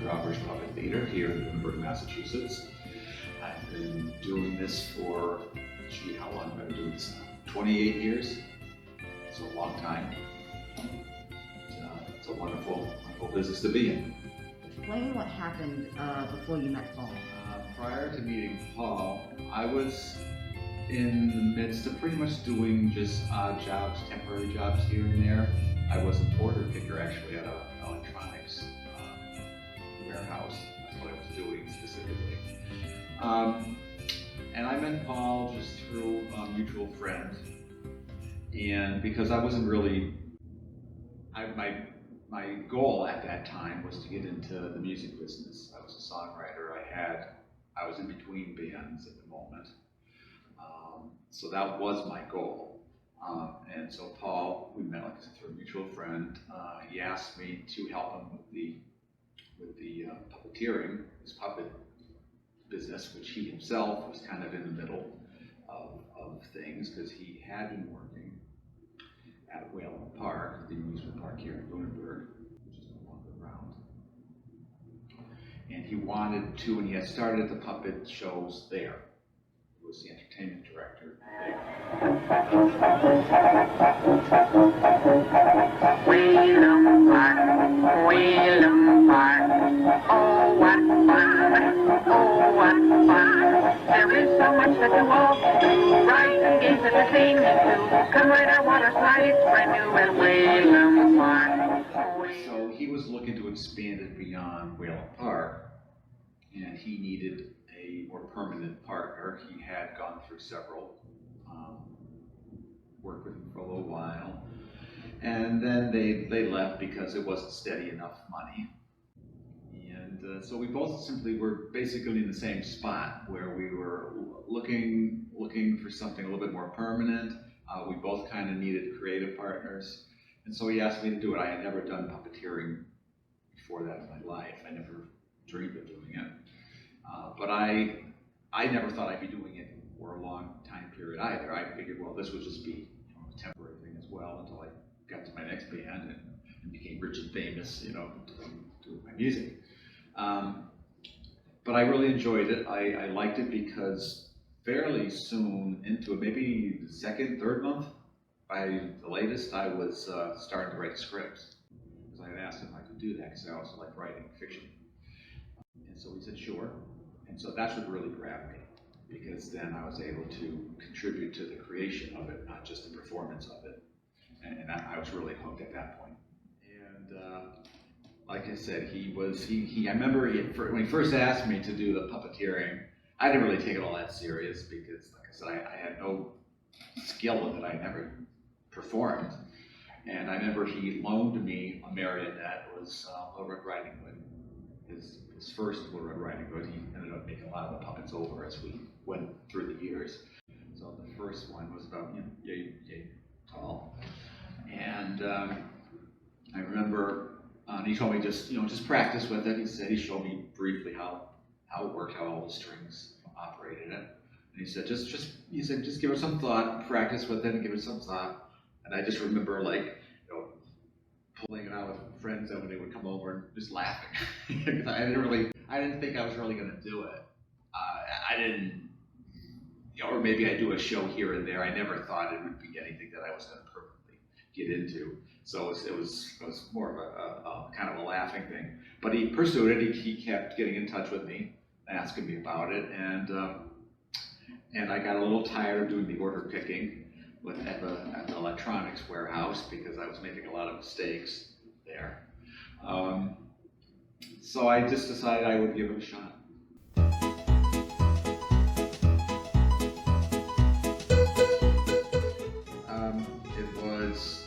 Drawbridge puppet theater here in Lunenburg, Massachusetts. I've been doing this for, how long have I been doing this now? 28 years. It's a long time. It's a wonderful business to be in. Explain what happened before you met Paul. Prior to meeting Paul, I was in the midst of pretty much doing just odd jobs, temporary jobs here and there. I was a porter picker actually at an electronics warehouse. That's what I was doing specifically. And I met Paul just through a mutual friend. And because I wasn't really, my goal at that time was to get into the music business. I was a songwriter. I was in between bands at the moment. So that was my goal. And so Paul, we met like through a mutual friend. He asked me to help him with the puppeteering, his puppet business, which he himself was kind of in the middle of things because he had been working at Whalen Park, the amusement park here in Lunenburg, which is no longer around. And he wanted to, and he had started the puppet shows there. He was the entertainment director there. Whalen Park, oh what fun, oh what fun. There is so much to do all to do, rides and games and entertainment too. Come ride our water slide, it's brand new at Whalen Park. So he was looking to expand it beyond Whalen Park, and he needed a more permanent partner. He had gone through several, worked with him for a little while, and then they left because it wasn't steady enough money. And so we both simply were basically in the same spot where we were looking for something a little bit more permanent. We both kind of needed creative partners, and so he asked me to do it. I had never done puppeteering before that in my life. I never dreamed of doing it. But I never thought I'd be doing it for a long time period either. I figured, well, this would just be a temporary thing as well until I got to my next band and became rich and famous, doing my music. But I really enjoyed it. I liked it because fairly soon into it, maybe the second, third month, by the latest, I was starting to write scripts. Because I had asked him if I could do that because I also like writing fiction. And so he said, sure. And so that's what really grabbed me, because then I was able to contribute to the creation of it, not just the performance of it. And I was really hooked at that point. And like I said, I remember when he first asked me to do the puppeteering, I didn't really take it all that serious because, like I said, I had no skill with it. I never performed. And I remember he loaned me a marionette. It was Little Red Riding Hood. His first Little Red Riding Hood. He ended up making a lot of the puppets over as we went through the years. So the first one was about yay tall. And I remember he told me just practice with it. He said he showed me briefly how it worked, how all the strings operated it. And he said just give it some thought, practice with it, and give it some thought. And I just remember pulling it out with friends when they would come over and just laughing because I didn't think I was really going to do it. I didn't, or maybe I do a show here and there. I never thought it would be anything that I was going to perfectly get into. So it was more of a kind of a laughing thing. But he pursued it. He kept getting in touch with me, asking me about it, and I got a little tired of doing the order picking at the electronics warehouse because I was making a lot of mistakes there. So I just decided I would give it a shot. It was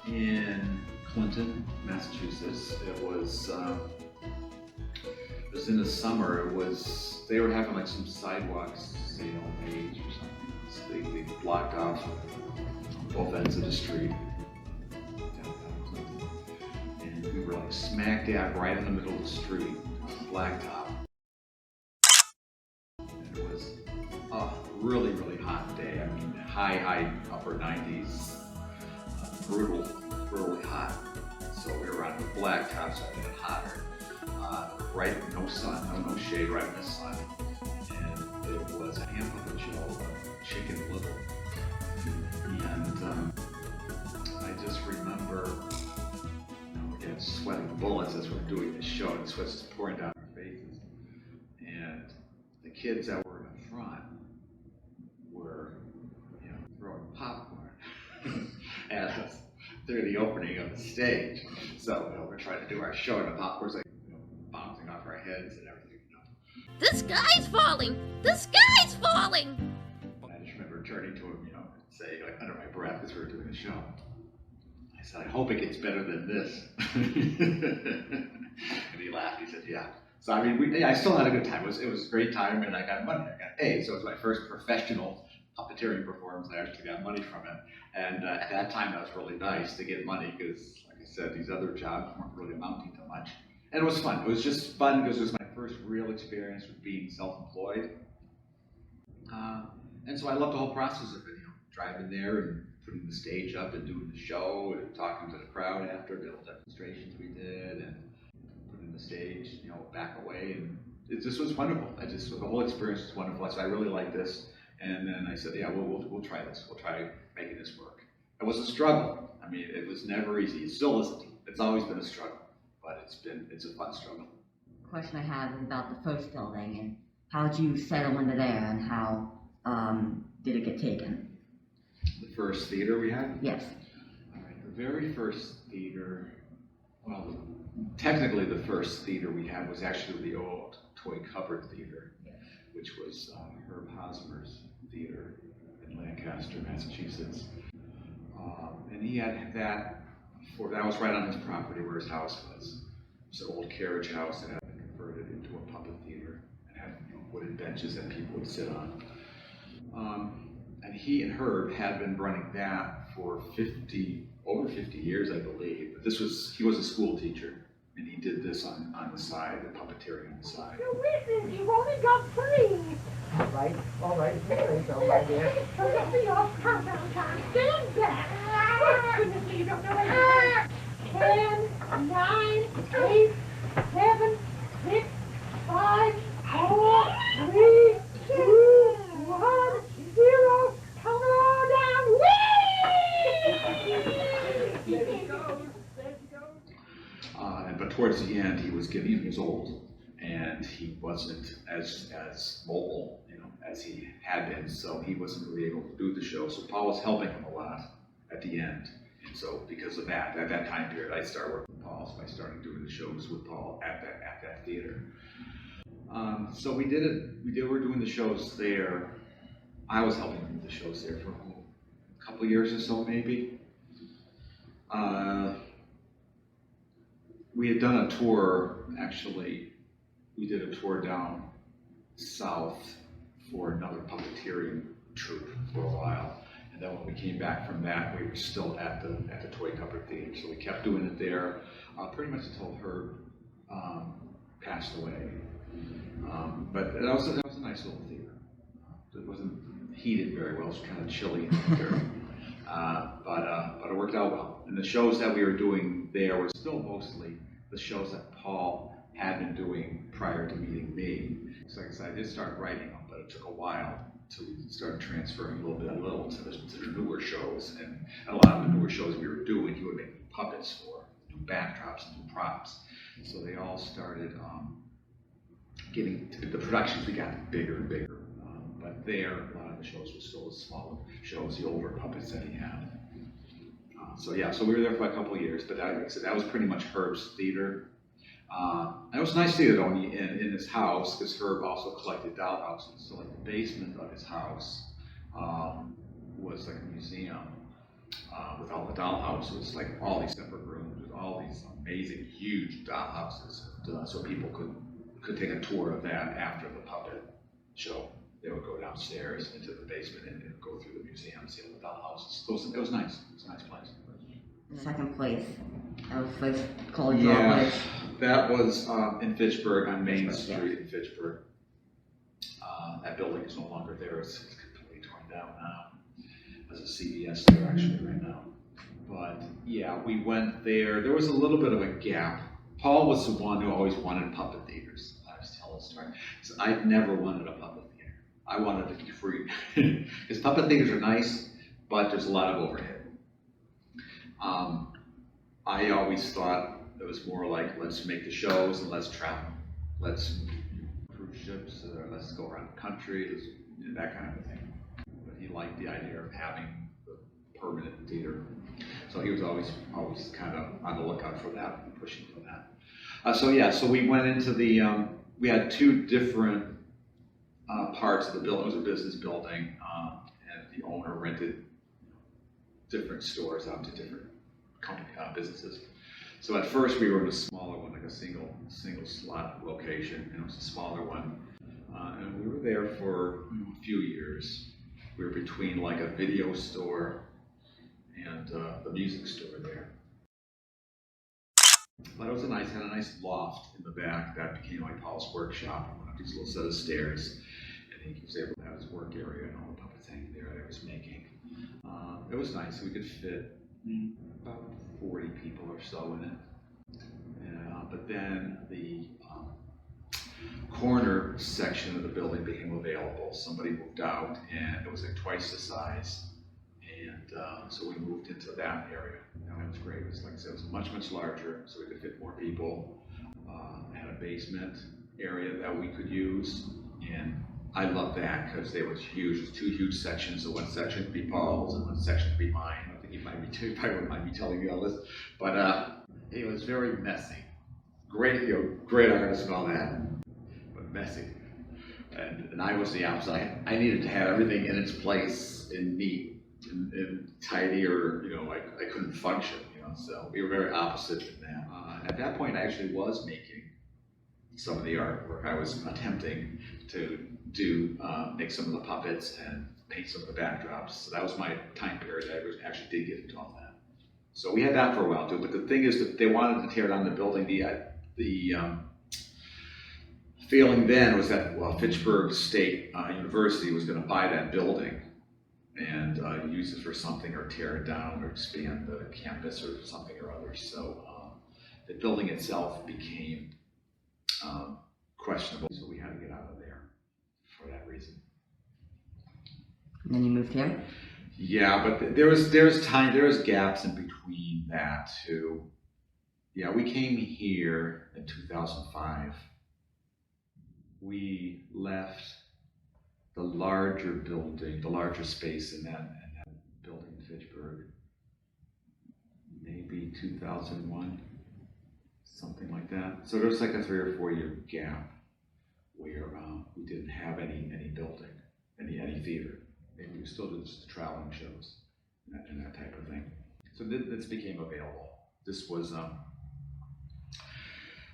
in Clinton, Massachusetts. It was in the summer. They were having like some sidewalks sale page or something. So they blocked off both ends of the street downtown Clinton, and we were like smack dab right in the middle of the street on the blacktop. And it was a really, really hot day. I mean, high upper 90s, brutally hot. So we were on the blacktop, so it made it hotter. right, no sun, no shade, right in the sun. And it was a hand puppet show of Chicken Little. And I just remember, again, sweating bullets as we're doing this show, and sweat's just pouring down our faces. And the kids that were in the front were, throwing popcorn at us through the opening of the stage. So we're trying to do our show, and the popcorn's like bouncing off our heads and everything. The sky's falling! The sky's falling! And I just remember turning to him, and saying, like, under my breath as we were doing the show, I said, I hope it gets better than this. And he laughed. He said, yeah. So I mean, I still had a good time. It was a great time, and I got money. I got paid. So it was my first professional puppeteering performance. I actually got money from it. And at that time, that was really nice to get money because, like I said, these other jobs weren't really amounting to much. And it was fun. It was just fun because it was my first real experience with being self-employed. And so I loved the whole process of it, driving there and putting the stage up and doing the show and talking to the crowd after, the little demonstrations we did, and putting the stage, back away. And it just was wonderful. The whole experience was wonderful. So I really liked this. And then I said, yeah, we'll try this. We'll try making this work. It was a struggle. I mean, it was never easy. It still isn't. It's always been a struggle, but it's a fun struggle. The question I have is about the first building, and how did you settle into there, and how did it get taken? The first theater we had? Yes. All right, the very first theater, well, technically the first theater we had was actually the old Toy Cupboard Theater, which was Herb Hosmer's theater in Lancaster, Massachusetts. And he had that was right on his property where his house was. It was an old carriage house that had been converted into a puppet theater and had wooden benches that people would sit on. And he and Herb had been running that for over 50 years, I believe. But he was a school teacher, and he did this on the side, the puppeteering on the side. Listen, you've only got 3. All right, here you go, my dear. Don't be off compound time. Stand back. Oh, goodness, you don't know anything. 10, 9, 8, 7, 6, 5, 4, 3, 2, 1, 0. Count it all down. Whee! There he goes. But towards the end, he was old, and he wasn't as mobile, as he had been, so he wasn't really able to do the show. So Paul was helping him a lot at the end. And so because of that, at that time period, I started working with Paul, so I started doing the shows with Paul at that theater. So we did it. We were doing the shows there. I was helping him with the shows there for a couple of years or so, maybe. We had done a tour, actually. We did a tour down south for another puppeteering troupe for a while. And then when we came back from that, we were still at the Toy Cupboard Theater. So we kept doing it there pretty much until Herb passed away. But that was a nice little theater. It wasn't heated very well. It was kind of chilly in there. But it worked out well. And the shows that we were doing there were still mostly the shows that Paul had been doing prior to meeting me. So like I said, I did start writing them, but it took a while to start transferring a little to the newer shows. And a lot of the newer shows we were doing, he would make puppets for, new backdrops, new props. So they all started getting to the productions. We got bigger and bigger. But there, a lot of the shows were still the smaller shows, the older puppets that he had. So we were there for a couple of years, but like I said, that was pretty much Herb's theater. And it was nice theater though in his house, because Herb also collected dollhouses. So like the basement of his house was like a museum with all the dollhouses, like all these separate rooms with all these amazing, huge dollhouses. So people could take a tour of that after the puppet show. They would go downstairs into the basement and go through the museum, see all the dollhouses. It was nice. It was a nice place. The second place, that was first called Drawbridge. That was in Fitchburg, on Main Street in Fitchburg. That building is no longer there. It's completely torn down now. There's a CVS there actually right now. But yeah, we went there. There was a little bit of a gap Paul was the one who always wanted puppet theaters. I always tell this story. So I never wanted a puppet theater. I wanted it to be free. Because puppet theaters are nice, but there's a lot of overhead. I always thought it was more like, let's make the shows and let's travel. Let's cruise ships, or let's go around the country, that kind of a thing. But he liked the idea of having the permanent theater. So he was always kind of on the lookout for that and pushing for that. So we went into the, we had two different parts of the building. It was a business building, and the owner rented different stores out to different company businesses. So at first we were in a smaller one, like a single slot location, and it was a smaller one. And we were there for a few years. We were between like a video store and the music store there. But it was had a nice loft in the back that became like Paul's workshop. Went up these little set of stairs, and he was able to have his work area and all the puppets hanging there that I was making. It was nice. We could fit about 40 people or so in it. But then the corner section of the building became available. Somebody moved out, and it was like twice the size. And so we moved into that area. And it was great. It was, like I said, it was much larger, so we could fit more people. Had a basement area that we could use, and I loved that because they were huge. There's two huge sections. So one section could be Paul's, and one section could be mine. I think he might be too. Probably wouldn't mind me telling you all this, but it was very messy. Great, great artist and all that, but messy. And I was the opposite. I needed to have everything in its place and neat and tidy, or I couldn't function. So we were very opposite in that. At that point, I actually was making some of the artwork. I was attempting to make some of the puppets and paint some of the backdrops. So that was my time period. I actually did get into all that. So we had that for a while too. But the thing is that they wanted to tear down the building. The feeling then was that Fitchburg State University was going to buy that building and use it for something, or tear it down, or expand the campus or something or other. So the building itself became questionable. So we had to get out of there for that reason. And then you moved here? Yeah, but there was gaps in between that too. Yeah, we came here in 2005. We left the larger building, the larger space in that building in Fitchburg, maybe 2001, something like that. So there was like a 3 or 4 year gap where we didn't have any building, any theater. Maybe we still did just traveling shows and that type of thing. So this became available. This was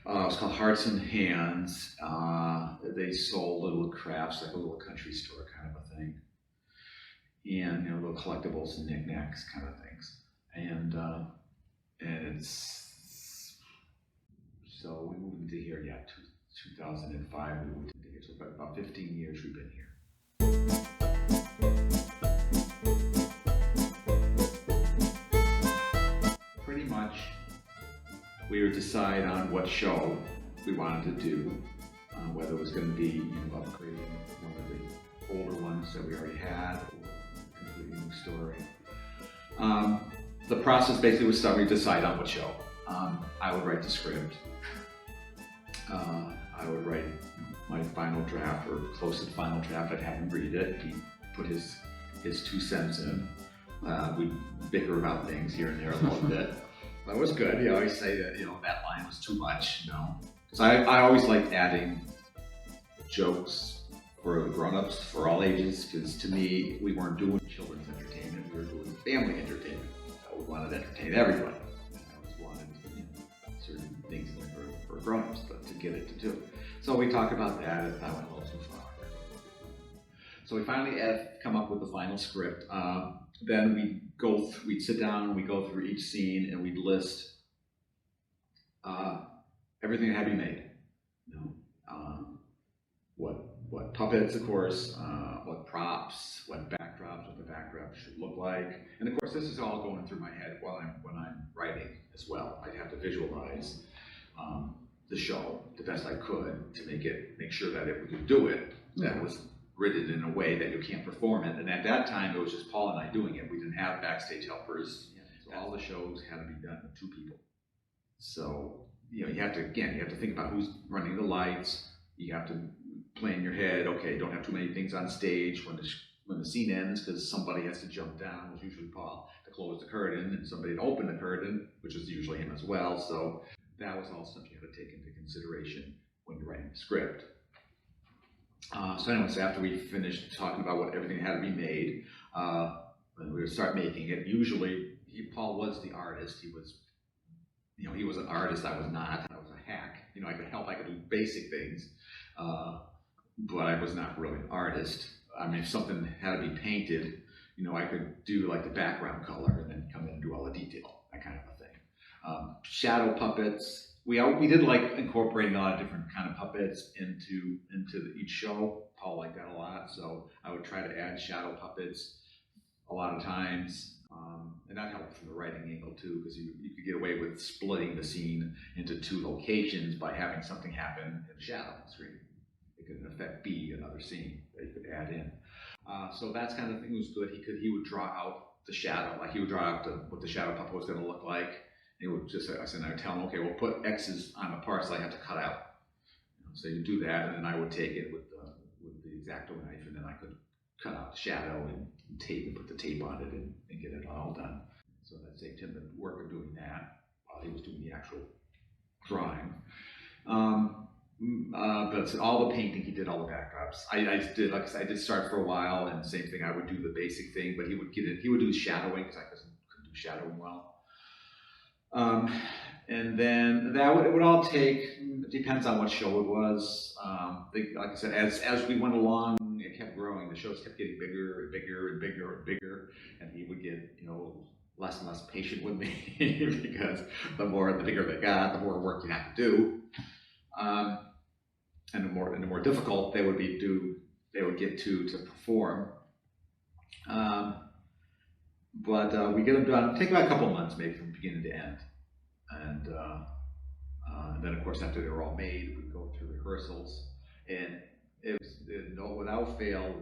it's called Hearts and Hands. They sold little crafts, like a little country store kind of a thing, and little collectibles and knickknacks kind of things. And it's so we moved into here. Yeah, 2005 we moved into here. So about 15 years we've been here. Pretty much, we would decide on what show we wanted to do, whether it was going to be upgrading one of the older ones that we already had, or completely new story. The process basically was we decide on what show. I would write the script. I would write my final draft, or close to the final draft. I'd have him read it. He'd put his 2 cents in. We'd bicker about things here and there a little bit. That was good. He always say that that line was too much, because I always liked adding jokes for the grown-ups, for all ages, because to me we weren't doing children's entertainment, we were doing family entertainment. We wanted to entertain everybody. I always wanted certain things in there for grown-ups, but to get it to do. So we talked about that, and that went a little too far. So we finally come up with the final script. Then we'd sit down and we'd go through each scene and we'd list everything that had to be made. What puppets, of course, what props, what backdrops, what the backdrop should look like. And of course, this is all going through my head when I'm writing as well. I have to visualize the show the best I could to make sure that if we could do it, that was written in a way that you can't perform it. And at that time, it was just Paul and I doing it. We didn't have backstage helpers. So all the shows had to be done with 2 people. So, you have to think about who's running the lights. You have to plan in your head, okay, don't have too many things on stage when the scene ends, because somebody has to jump down, which is usually Paul, to close the curtain, and somebody to open the curtain, which is usually him as well. So that was all stuff you had to take into consideration when you're writing the script. So anyways, after we finished talking about what everything had to be made, we would start making it. Usually, Paul was the artist. He was, he was an artist. I was not. I was a hack. I could help. I could do basic things, but I was not really an artist. I mean, if something had to be painted, I could do like the background color and then come in and do all the detail, that kind of a thing. Shadow puppets. We did like incorporating a lot of different kind of puppets into each show. Paul liked that a lot, so I would try to add shadow puppets a lot of times, and that helped from the writing angle too, because you could get away with splitting the scene into 2 locations by having something happen in the shadow screen. It could in effect be another scene that you could add in. So that kind of thing was good. He would draw out the shadow, like he would draw out what the shadow puppet was going to look like. He would I would tell him, okay, we'll put X's on the parts that I have to cut out. So you do that, and then I would take it with the X-Acto knife, and then I could cut out the shadow and put the tape on it and get it all done. So that saved him the work of doing that while he was doing the actual drawing. But all the painting, he did all the backdrops. I did start for a while, and same thing, I would do the basic thing, but he would do shadowing, because I couldn't do shadowing well. And then it would all take, it depends on what show it was. Like I said, as we went along, it kept growing. The shows kept getting bigger and bigger and bigger and bigger, and he would get, less and less patient with me because the bigger they got, the more work you have to do. And the more difficult they would get to perform. But we get them done. Take about a couple months, maybe from beginning to end, and then of course after they were all made, we'd go through rehearsals, and without fail,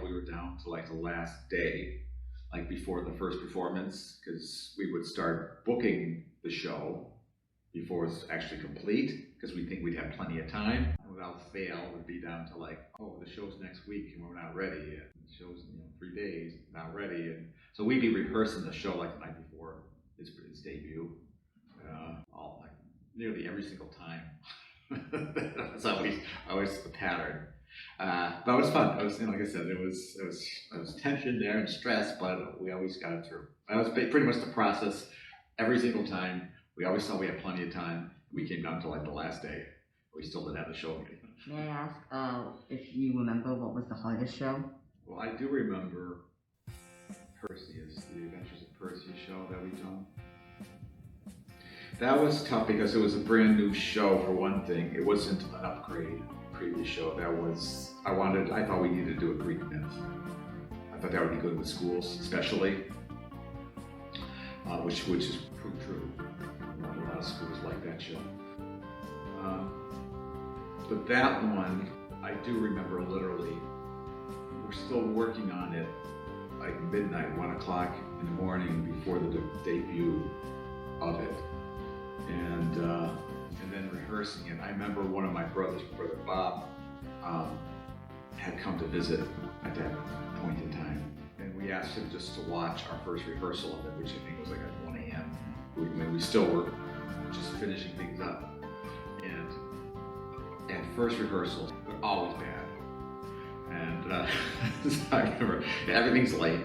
we were down to like the last day, like before the first performance, because we would start booking the show before it's actually complete, because we think we'd have plenty of time. And without fail, we'd be down to like, oh, the show's next week and we're not ready yet. The show's 3 days, not ready. And so we'd be rehearsing the show like the night before its debut, nearly every single time. That was always the pattern. But it was fun. It was, like I said, it was tension there and stress, but we always got it through. That was pretty much the process every single time. We always thought we had plenty of time. We came down to like the last day. We still didn't have the show. May I ask if you remember what was the hardest show? Well, I do remember Perseus, the Adventures of Perseus show that we've done. That was tough because it was a brand new show for one thing. It wasn't an upgrade previous show. I thought we needed to do a Greek myth. I thought that would be good with schools, especially, which is proved true. A lot of schools like that show. But that one, I do remember literally, we're still working on it like midnight, 1 o'clock in the morning before the debut of it. And then rehearsing it. I remember one of my brothers, Brother Bob, had come to visit at that point in time. And we asked him just to watch our first rehearsal of it, which I think was like at 1 a.m. We still were just finishing things up. And at first rehearsals, they're always bad. And so I remember everything's late.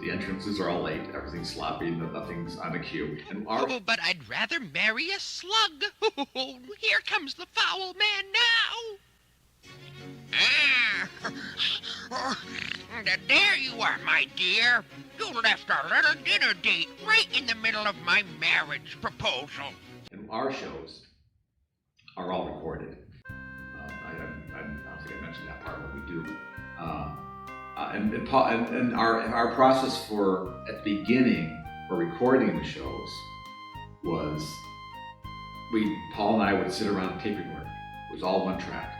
The entrances are all late. Everything's sloppy. Nothing's on the cue. And Oh, but I'd rather marry a slug. Here comes the foul man now. There you are, my dear. You left our little dinner date right in the middle of my marriage proposal. And our shows are all recorded. I don't think I mentioned that part of what we do. And our process at the beginning for recording the shows was Paul and I would sit around a tape recorder. It was all one track.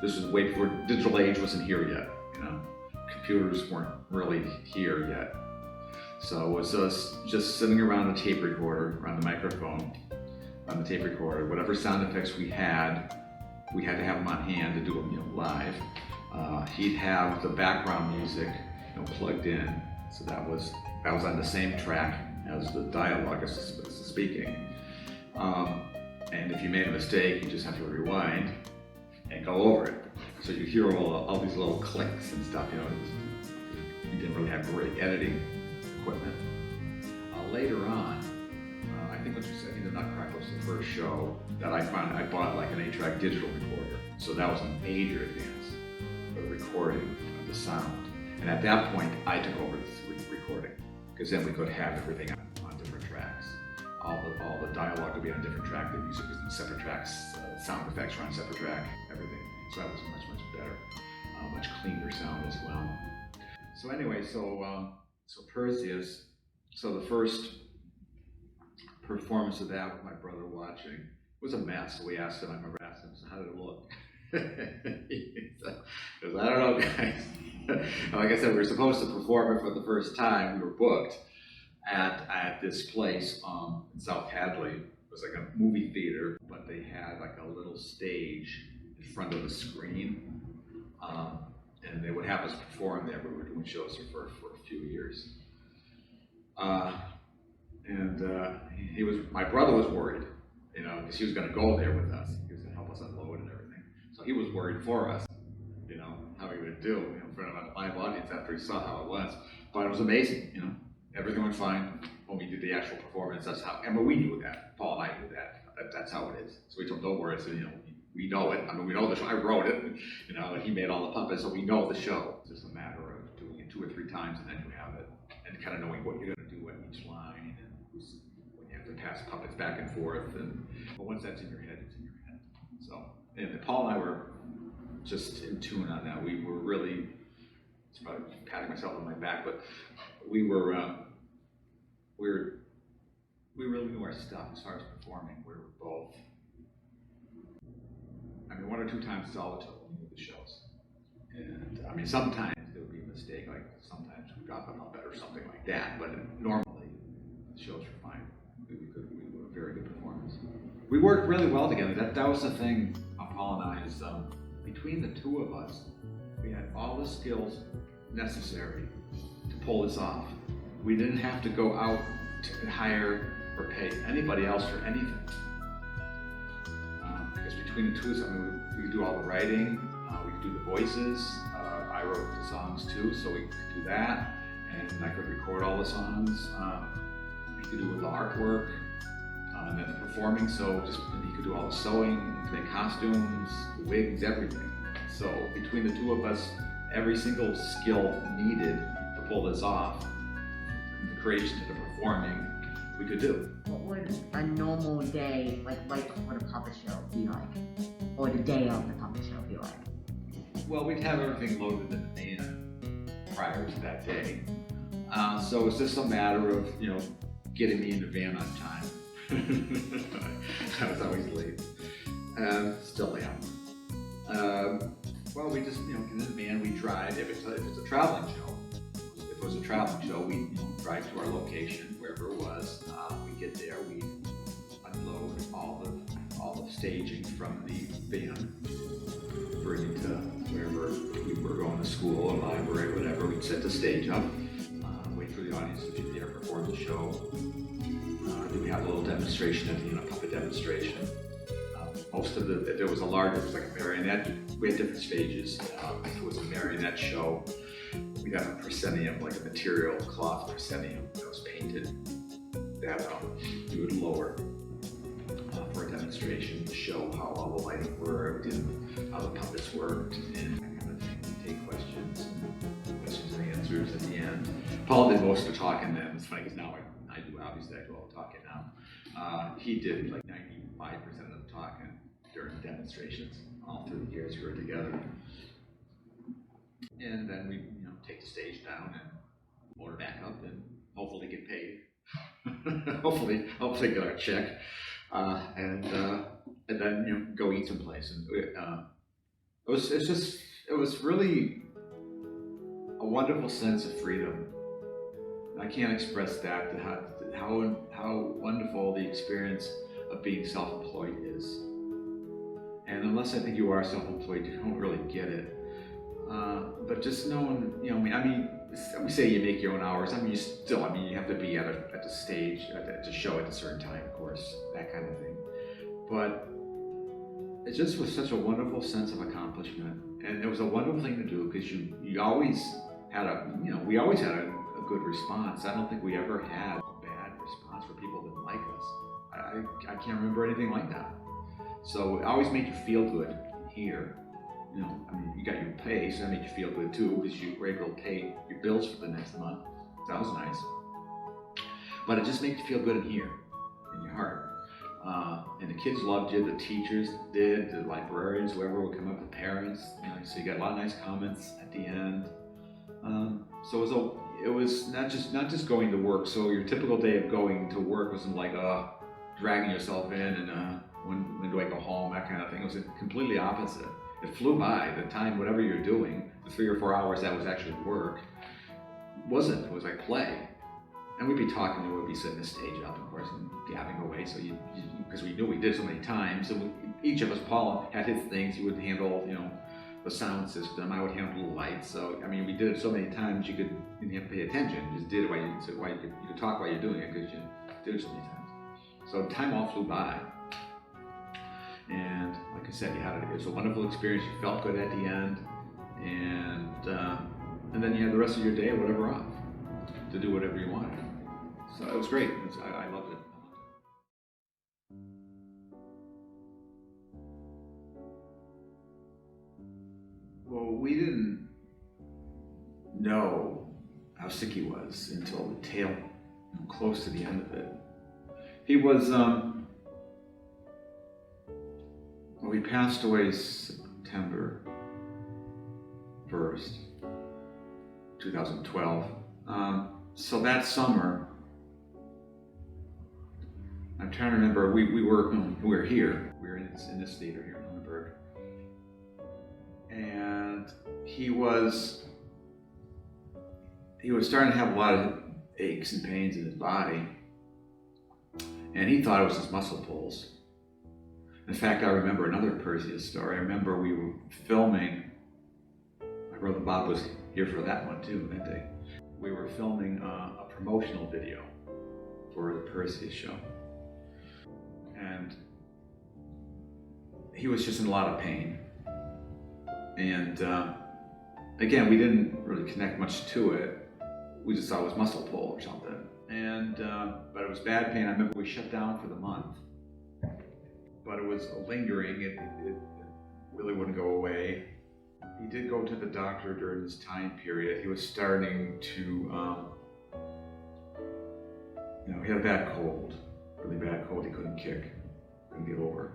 This was way before digital age wasn't here yet. Computers weren't really here yet. So it was us just sitting around the tape recorder, around the microphone, on the tape recorder. Whatever sound effects we had to have them on hand to do them, live. He'd have the background music, plugged in. So that was on the same track as the dialogue, as the speaking. And if you made a mistake, you just have to rewind and go over it. So you hear all these little clicks and stuff, you didn't really have great editing equipment. Later on, I think what you said, The Nutcracker was the first show that I bought like an 8-track digital recorder. So that was a major advance for the recording of the sound. And at that point, I took over the recording, because then we could have everything on different tracks. All the dialogue would be on a different track, the music was on separate tracks, sound effects were on a separate track, everything. So that was much better, much cleaner sound as well. So anyway, so Perseus, so the first performance of that with my brother watching was a mess. So we asked him, I remember asking him, so how did it look? Because I don't know, guys. Like I said, we were supposed to perform it for the first time. We were booked at this place in South Hadley. It was like a movie theater, but they had like a little stage in front of the screen. And they would have us perform there. We were doing shows there for a few years. My brother was worried, because he was going to go there with us. He was going to help us unload and everything. So he was worried for us, how he would do in front of a live audience after he saw how it was. But it was amazing, everything went fine. When we did the actual performance, that's how, and we knew that. Paul and I knew that. That's how it is. So we told him, don't worry. So, we know it. I mean, we know the show. I wrote it, and he made all the puppets, so we know the show. It's just a matter of doing it 2 or 3 times, and then you have it, and kind of knowing what you're going to do at each line, and when you have to pass puppets back and forth. But once that's in your head, it's in your head. So, and Paul and I were just in tune on that. We were really, it's probably patting myself on my back, but we really knew our stuff as far as performing. We were both. I mean, 1 or 2 times is all it took when we did the shows. And I mean, sometimes there would be a mistake, like sometimes we got them up or something like that, but normally the shows were fine. We were a very good performance. We worked really well together. That was the thing Paul and I is, between the 2 of us, we had all the skills necessary to pull this off. We didn't have to go out to hire or pay anybody else for anything. Because between the 2 of us, I mean, we could do all the writing, we could do the voices. I wrote the songs too, so we could do that, and I could record all the songs. We could do with the artwork, and then the performing. So he could do all the sewing, make costumes, the wigs, everything. So between the 2 of us, every single skill needed to pull this off, from the creation to the performing, we could do. What would a normal day, like right before the puppet show, be like? Or the day of the puppet show be like? Well, we'd have everything loaded in the van prior to that day. So it's just a matter of, getting me in the van on time. I was always late. Still am. Well, we just, get in the van, we drive. If it's a traveling show, we drive to our location, wherever it was. We get there, we unload all the staging from the van, bring it to wherever we were going to school or library, whatever. We'd set the stage up, wait for the audience to get there, perform the show. Then we have a little demonstration at the end, a puppet demonstration. If there was a large, it was like a marionette, we had different stages. If it was a marionette show, we'd have a proscenium, like a material cloth proscenium that was painted that we would lower for a demonstration to show how all the lighting worked and how the puppets worked and that kind of thing. We'd take questions and answers at the end. Paul did most of the talking then. It's funny because now I do, obviously I do all the talking now. He did like 95% of the talking during demonstrations all through the years we were together. And then we, take the stage down and load it back up and hopefully get paid. hopefully get our check. And then go eat someplace. And it was really a wonderful sense of freedom. I can't express that, how wonderful the experience of being self-employed is. And unless I think you are self-employed, you don't really get it. But just knowing, I mean, we say you make your own hours. I mean, you have to be at the stage, at the show at a certain time, of course, that kind of thing. But it just was such a wonderful sense of accomplishment, and it was a wonderful thing to do because you always had we always had a good response. I don't think we ever had a bad response where people didn't like us. I can't remember anything like that. So it always made you feel good here. I mean, you got your pay, so that made you feel good too, because you were able to pay your bills for the next month. That was nice. But it just made you feel good in here, in your heart. And the kids loved you, the teachers did, the librarians, whoever would come up, the parents. So you got a lot of nice comments at the end. So it was not just going to work. So your typical day of going to work wasn't like dragging yourself in and when do I go home, that kind of thing. It was completely opposite. It flew by. The time, whatever you're doing, the 3 or 4 hours that was actually work, wasn't. It was like play. And we'd be talking, and we'd be setting the stage up, of course, and gabbing away. So because we knew we did so many times, so each of us, Paul had his things. He would handle, the sound system. I would handle the lights. So I mean, we did it so many times you didn't have to pay attention. You just did it you could talk while you're doing it because you did it so many times. So time all flew by. And like I said, it was a wonderful experience. You felt good at the end, and then you had the rest of your day, or whatever, off to do whatever you wanted. So it was great. I loved it. Well, we didn't know how sick he was until the tail, close to the end of it. He was. He passed away September 1st, 2012. So that summer, I'm trying to remember, we were here. We were in this theater here in Lunenburg. And he was starting to have a lot of aches and pains in his body. And he thought it was his muscle pulls. In fact, I remember another Perseus story. I remember we were filming, my brother Bob was here for that one too, that day. We were filming a promotional video for the Perseus show. And he was just in a lot of pain. And again, we didn't really connect much to it. We just thought it was muscle pull or something. And, but it was bad pain. I remember we shut down for the month. But it was lingering, it really wouldn't go away. He did go to the doctor during this time period. He was starting to, he had a bad cold, really bad cold. He couldn't kick, couldn't get over.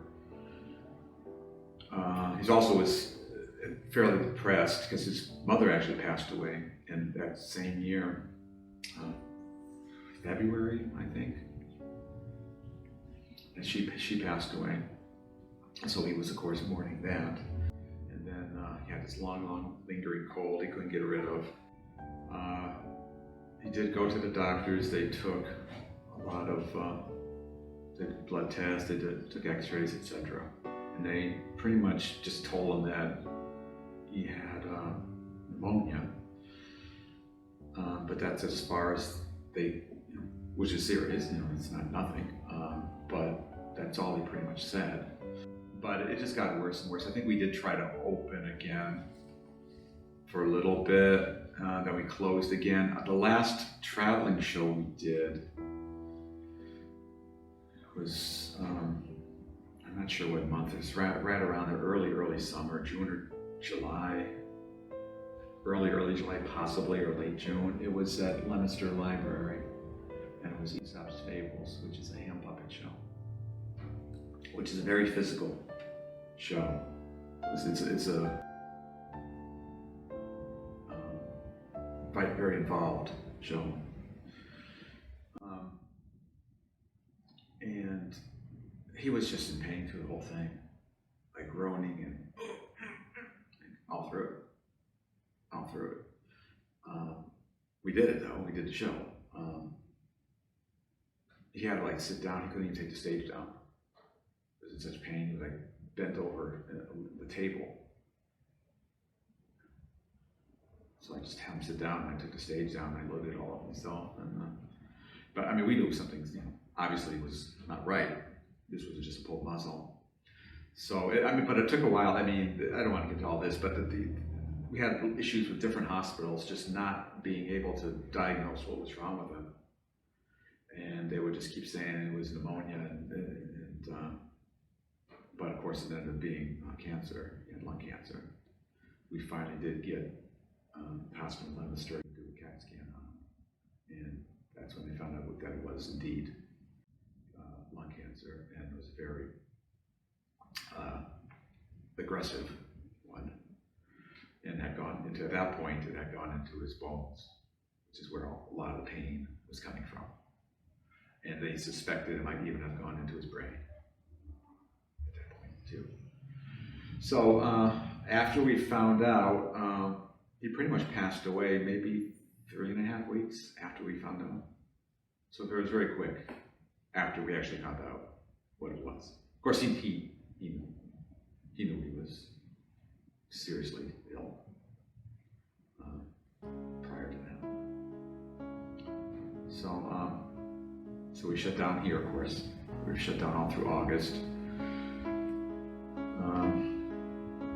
He also was fairly depressed because his mother actually passed away in that same year, February, I think. And she passed away. So he was, of course, mourning that. And then he had this long lingering cold he couldn't get rid of. He did go to the doctors. They took a lot of blood tests, they took x-rays, etc. And they pretty much just told him that he had pneumonia. But that's as far as which is serious, it's not nothing. But that's all he pretty much said. But it just got worse and worse. I think we did try to open again for a little bit, then we closed again. The last traveling show we did was, I'm not sure what month, it was right around the early summer, June or July. Early July, possibly, or late June. It was at Leominster Library, and it was Aesop's Fables, which is a hand puppet show, which is a very physical show. It's a very involved show. And he was just in pain through the whole thing, like groaning and all through it. We did it though, we did the show. He had to like sit down, he couldn't even take the stage down. He was in such pain, he was like bent over the table. So I just had him sit down and I took the stage down and I loaded it all up myself. But I mean, we knew something, obviously was not right. This was just a pulled muscle. So, but it took a while. I mean, I don't want to get into all this, but we had issues with different hospitals just not being able to diagnose what was wrong with him. And they would just keep saying it was pneumonia, but of course it ended up being cancer, he had lung cancer. We finally did get the hospital started to do a CAT scan on him. And that's when they found out that it was indeed lung cancer, and it was a very aggressive one. And had gone into, at that point, it had gone into his bones, which is where a lot of the pain was coming from. And they suspected it might even have gone into his brain at that point, too. So after we found out, he pretty much passed away maybe 3.5 weeks after we found out. So it was very quick after we actually found out what it was. Of course, he knew he was seriously ill prior to that. So we shut down here, of course. We were shut down all through August.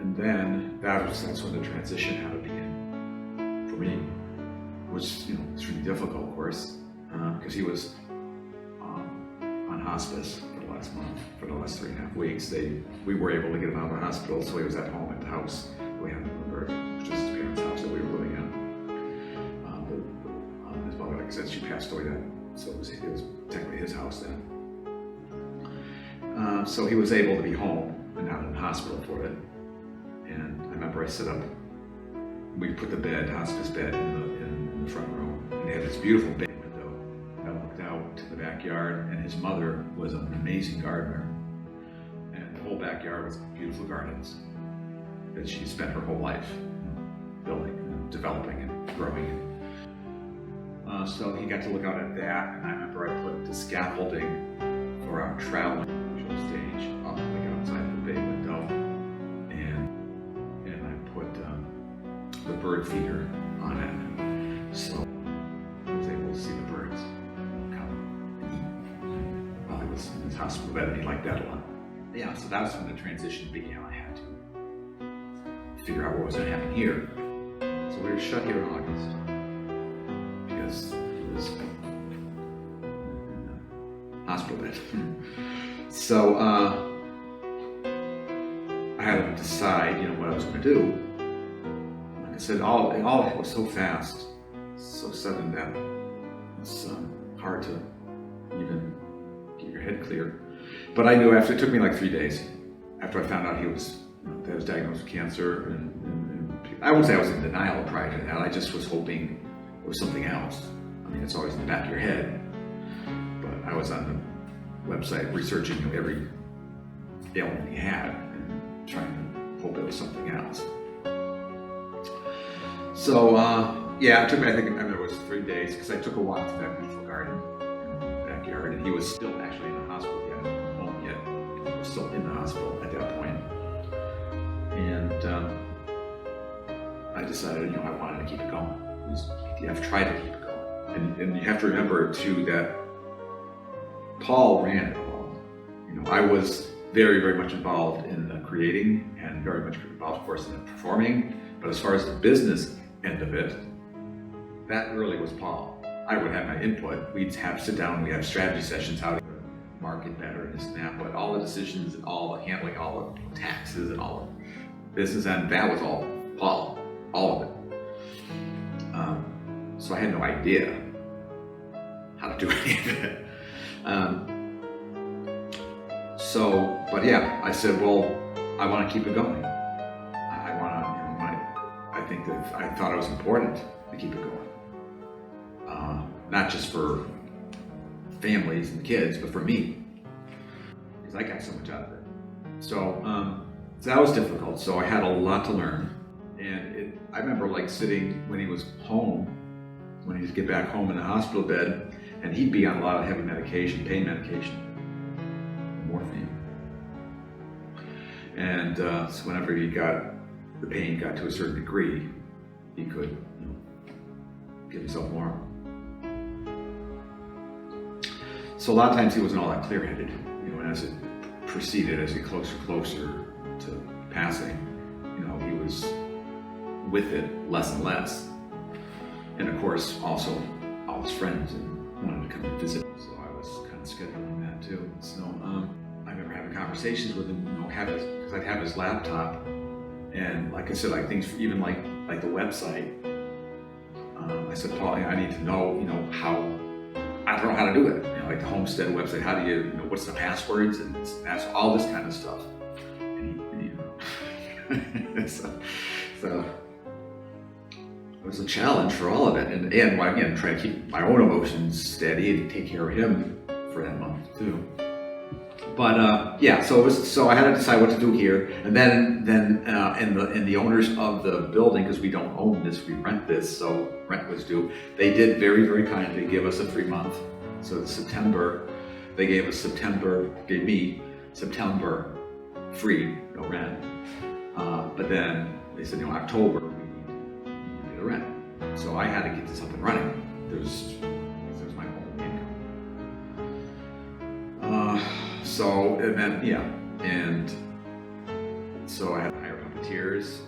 And then that's when the transition had to begin for me, which it's really difficult, of course, because he was on hospice for the last month, for the last 3.5 weeks. We were able to get him out of the hospital, so he was at home at the house that we had in Nuremberg, which was his parents' house that we were living in. His mother, like I said, she passed away then, so it was technically his house then. So he was able to be home and not in the hospital for it. And I remember I set up, we put the hospice bed in the front room, and they had this beautiful bay window that looked out to the backyard, and his mother was an amazing gardener, and the whole backyard was beautiful gardens that she spent her whole life building and developing and growing. So he got to look out at that, and I remember I put the scaffolding for our traveling stage up like outside the bay window, and I put the bird feeder on it, so I was able to see the birds come and eat while he was in his hospital bed, and he liked that a lot. Yeah, so that was when the transition began. I had to figure out what was going to happen here. So we were shut here in August because he was in the hospital bed. So I had to decide, what I was going to do. Like I said, all of it was so fast, so sudden that it's hard to even get your head clear. But I knew it took me like 3 days after I found out he was diagnosed with cancer, and I wouldn't say I was in denial prior to that. I just was hoping it was something else. I mean, it's always in the back of your head. But I was on the website researching every ailment he had and trying to hope it was something else. So it took me, I remember it was 3 days, because I took a walk to that beautiful garden in the backyard, and he was still actually in the hospital. He hadn't come home yet. He was still in the hospital at that point. And I decided, I wanted to keep it going. I've tried to keep it going. And you have to remember too that Paul ran it all. I was very, very much involved in the creating and very much involved, of course, in the performing. But as far as the business end of it, that really was Paul. I would have my input. We'd sit down, we'd have strategy sessions, how to market better and this and that. But all the decisions and all the handling, all the taxes and all the business end, that was all Paul, all of it. So I had no idea how to do any of it. I said, well, I want to keep it going. I want to, I think that I thought it was important to keep it going. Not just for families and kids, but for me. because I got so much out of it. So that was difficult. So I had a lot to learn. And I remember like sitting when he was home, when he'd get back home in the hospital bed, and he'd be on a lot of heavy medication, pain medication, morphine. And so whenever the pain got to a certain degree, he could, give himself more. So a lot of times he wasn't all that clear-headed, and as it proceeded, as he got closer to passing, he was with it less and less. And of course, also all his friends wanted to come and visit, so I was kind of scheduling that too. So I remember having conversations with him, because I'd have his laptop, and like I said, like things, even like the website. I said, Paul, I need to know, how, I don't know how to do it. Like the Homestead website, how do you, what's the passwords, and that's all this kind of stuff. And so it was a challenge for all of it, and again, trying to keep my own emotions steady and take care of him for that month too. But so I had to decide what to do here, and then the owners of the building, because we don't own this, we rent this, so rent was due. They did very, very kindly give us a free month. So September, they gave me September free, no rent. But then they said, October we need the rent. So I had to get this up and running. There's my whole income. So it meant, and so I had to hire puppeteers,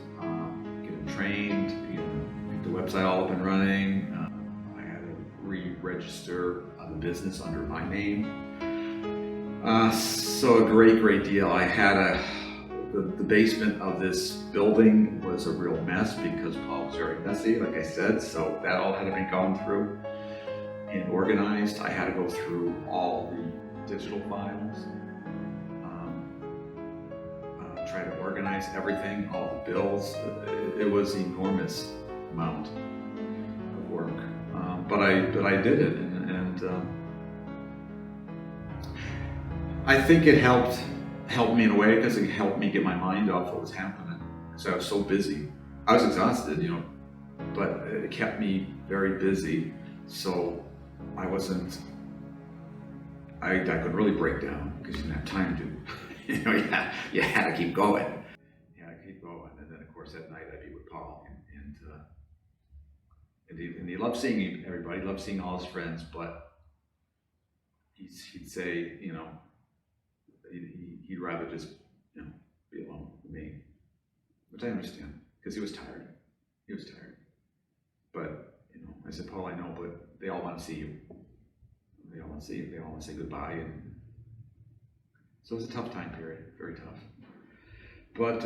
get them trained, get the website all up and running. I had to re-register the business under my name. So a great deal. I had the basement of this building was a real mess because Paul was very messy, like I said, so that all had to be gone through and organized. I had to go through all the digital files, try to organize everything, all the bills. It was an enormous amount of work, but I did it, and I think it helped me in a way because it helped me get my mind off what was happening. So I was so busy. I was exhausted, but it kept me very busy. So I could really break down because you didn't have time to. You had to keep going. And then of course at night I'd be with Paul, and he loved seeing everybody, loved seeing all his friends, but he'd say, he'd rather just, be alone with me, which I understand because he was tired. But I said, Paul, I know, but they all want to see you. They all want to see you. They all want to say goodbye, and so it was a tough time period, very tough. But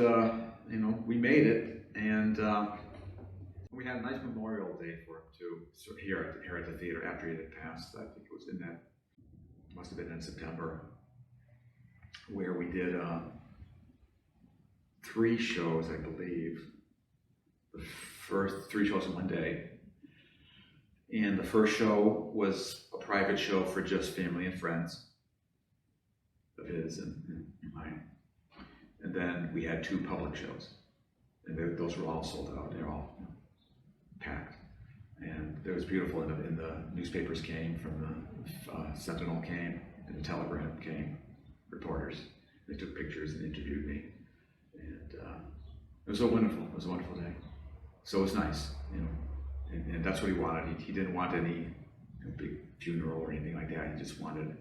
we made it, and we had a nice Memorial Day for him too. So here at the theater after he had passed, I think it was must have been in September, where we did 3 shows, I believe. The first 3 shows in one day. And the first show was a private show for just family and friends of his and mine. And then we had 2 public shows. And those were all sold out. They're all packed. And it was beautiful. And the newspapers came, from the Sentinel came, and the Telegram came. Reporters. They took pictures and interviewed me, and it was a wonderful day. So it was nice, and that's what he wanted. He didn't want any big funeral or anything like that. He just wanted,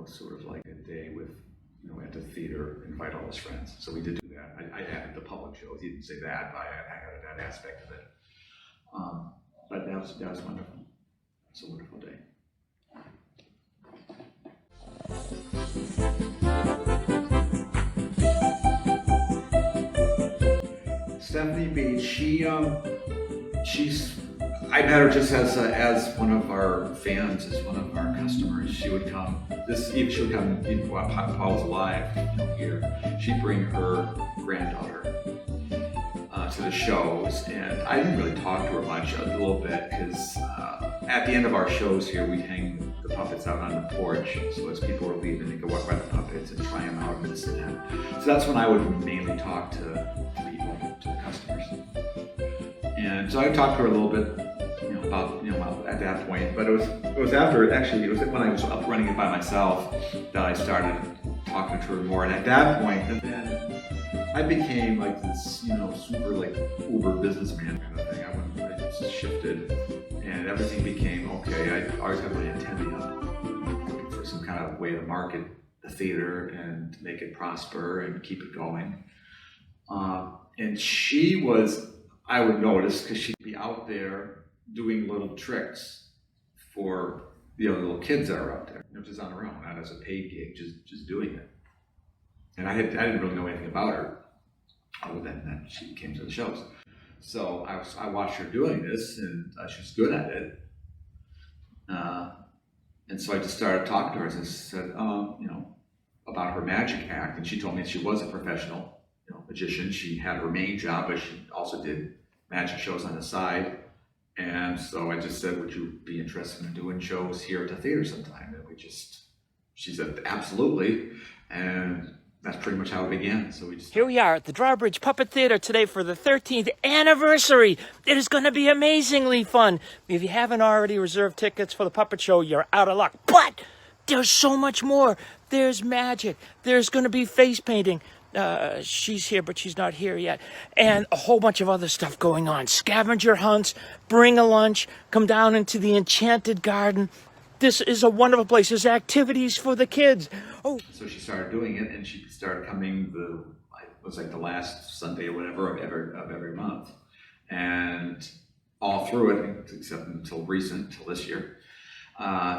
sort of like a day with, at the theater, invite all his friends. So we did do that. I added the public shows. He didn't say that, but I added that aspect of it. But that was wonderful. It's a wonderful day. Stephanie Beach, I met her just as one of our fans, as one of our customers. She would come. She would come even while Paul was alive here. She'd bring her granddaughter to the shows, and I didn't really talk to her much, a little bit, because at the end of our shows here, we'd hang the puppets out on the porch. So as people were leaving, they could walk by the puppets and try them out and this and that. So that's when I would mainly talk to people, to the customers. And so I talked to her a little bit, about, at that point, but it was after, actually, it was when I was up running it by myself that I started talking to her more. And at that point, and then I became like this, super like uber businessman kind of thing. I just shifted and everything became, okay, I always had my antennae up, looking for some kind of way to market the theater and make it prosper and keep it going. And she was, I would notice, because she'd be out there doing little tricks for the little kids that are out there, just on her own, not as a paid gig, just doing it. And I didn't really know anything about her, other than that she came to the shows. So I watched her doing this, and she was good at it. And so I just started talking to her and said, about her magic act. And she told me she was a professional, magician. She had her main job, but she also did magic shows on the side. And so I just said, would you be interested in doing shows here at the theater sometime? And she said, absolutely. And that's pretty much how it began. So Here we are at the Drawbridge Puppet Theater today for the 13th anniversary. It is going to be amazingly fun. If you haven't already reserved tickets for the puppet show, you're out of luck. But there's so much more. There's magic. There's going to be face painting. She's here, but she's not here yet. And a whole bunch of other stuff going on. Scavenger hunts, bring a lunch, come down into the enchanted garden. This is a wonderful place. There's activities for the kids. Oh. So she started doing it, and she started coming it was like the last Sunday or whatever of every month. And all through it, except until this year,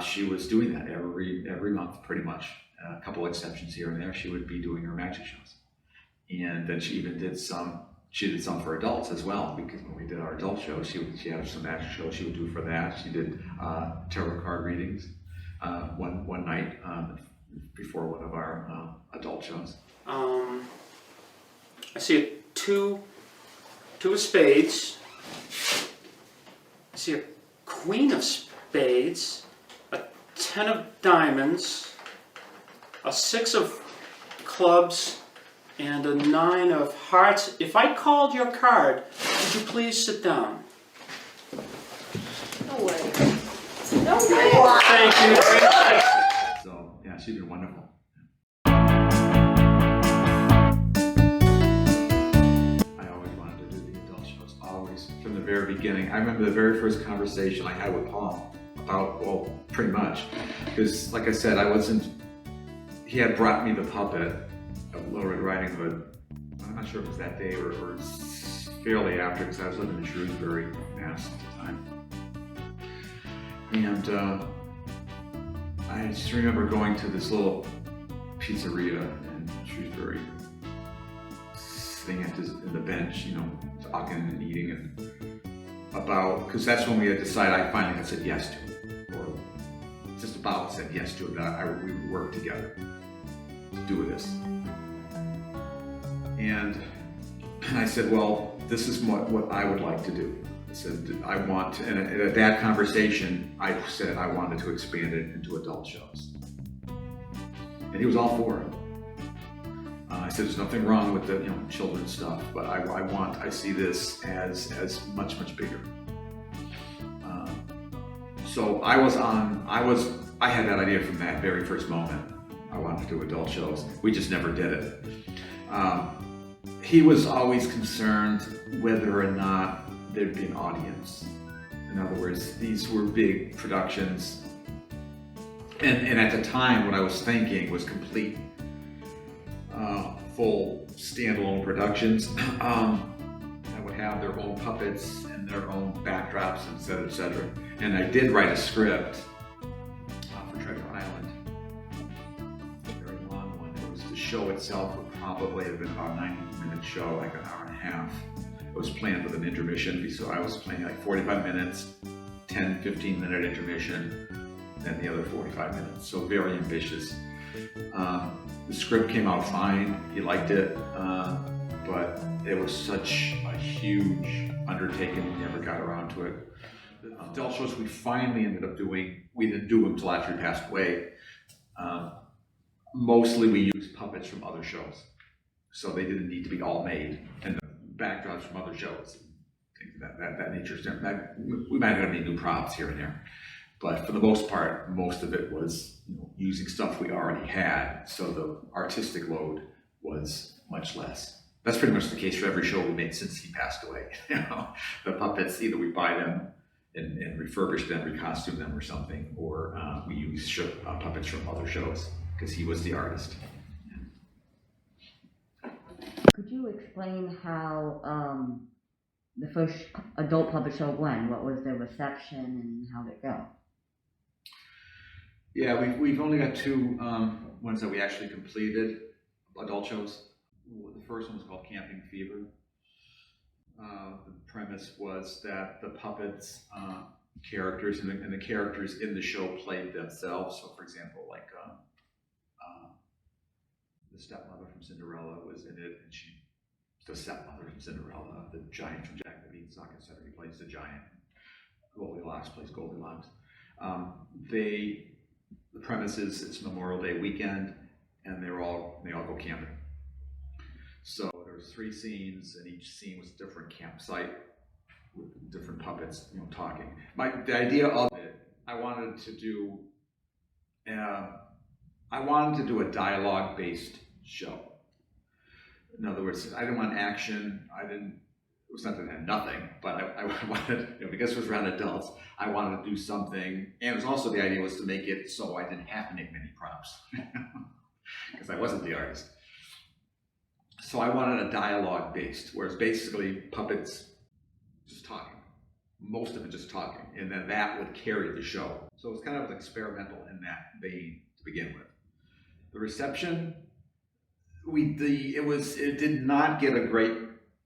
she was doing that every month, pretty much. A couple exceptions here and there, she would be doing her magic shows. And then she even did some for adults as well, because when we did our adult shows, she had some magic shows she would do for that. She did tarot card readings one night before one of our adult shows. I see a two of spades. I see a queen of spades, a 10 of diamonds, a 6 of clubs, and a 9 of hearts. If I called your card, would you please sit down? No way. No way. Thank you very much. So yeah, she's been wonderful. I always wanted to do the adult shows, always, from the very beginning. I remember the very first conversation I had with Paul about, well, pretty much, because like I said, he had brought me the puppet of Little Red Riding Hood. I'm not sure if it was that day or fairly after, because I was living in Shrewsbury, Mass at the time. And I just remember going to this little pizzeria in Shrewsbury, sitting in the bench, talking and eating, and because that's when we had decided, I finally had said yes to it, or just about said yes to it, that we would work together to do this. And I said, well, this is what I would like to do. I said, I want, and at that conversation, I said I wanted to expand it into adult shows. And he was all for it. I said, there's nothing wrong with the children's stuff, but I see this as much bigger. So I had that idea from that very first moment. I wanted to do adult shows. We just never did it. He was always concerned whether or not there'd be an audience. In other words, these were big productions. And at the time, what I was thinking was complete, full standalone productions that would have their own puppets and their own backdrops, et cetera, et cetera. And I did write a script for Treasure Island, a very long one. The show itself would probably have been about a 90-minute show, like an hour and a half. It was planned with an intermission, so I was playing like 45 minutes, 10, 15-minute intermission, then the other 45 minutes. So very ambitious. The script came out fine. He liked it, but it was such a huge undertaking. We never got around to it. the adult shows we finally ended up doing, we didn't do them until after he passed away. Mostly we used puppets from other shows. So they didn't need to be all made, and the backdrops from other shows. That nature. We might have any new props here and there, but for the most part, most of it was using stuff we already had. So the artistic load was much less. That's pretty much the case for every show we made since he passed away. The puppets, either we buy them and refurbish them, recostume them or something, or we use puppets from other shows because he was the artist. Could you explain how the first adult puppet show went? What was the reception and how did it go? Yeah, we've only got two ones that we actually completed, adult shows. The first one was called Camping Fever. The premise was that the puppets, characters, and the characters in the show played themselves. So, for example, like the stepmother from Cinderella was in it, and she's the stepmother from Cinderella. The giant from Jack the Beanstalk, etc. He plays the giant. Goldilocks plays Goldilocks. The premise is it's Memorial Day weekend, and they all go camping. So there's 3 scenes, and each scene was a different campsite with different puppets, talking. The idea of it, I wanted to do a dialogue-based show. In other words, I didn't want action. It was not that it had nothing, but I wanted, because it was around adults, I wanted to do something. And it was also, the idea was to make it so I didn't have to make many props, because I wasn't the artist. So I wanted a dialogue based, whereas basically puppets just talking, most of it just talking, and then that would carry the show. So it was kind of experimental in that vein to begin with. The reception, it did not get a great,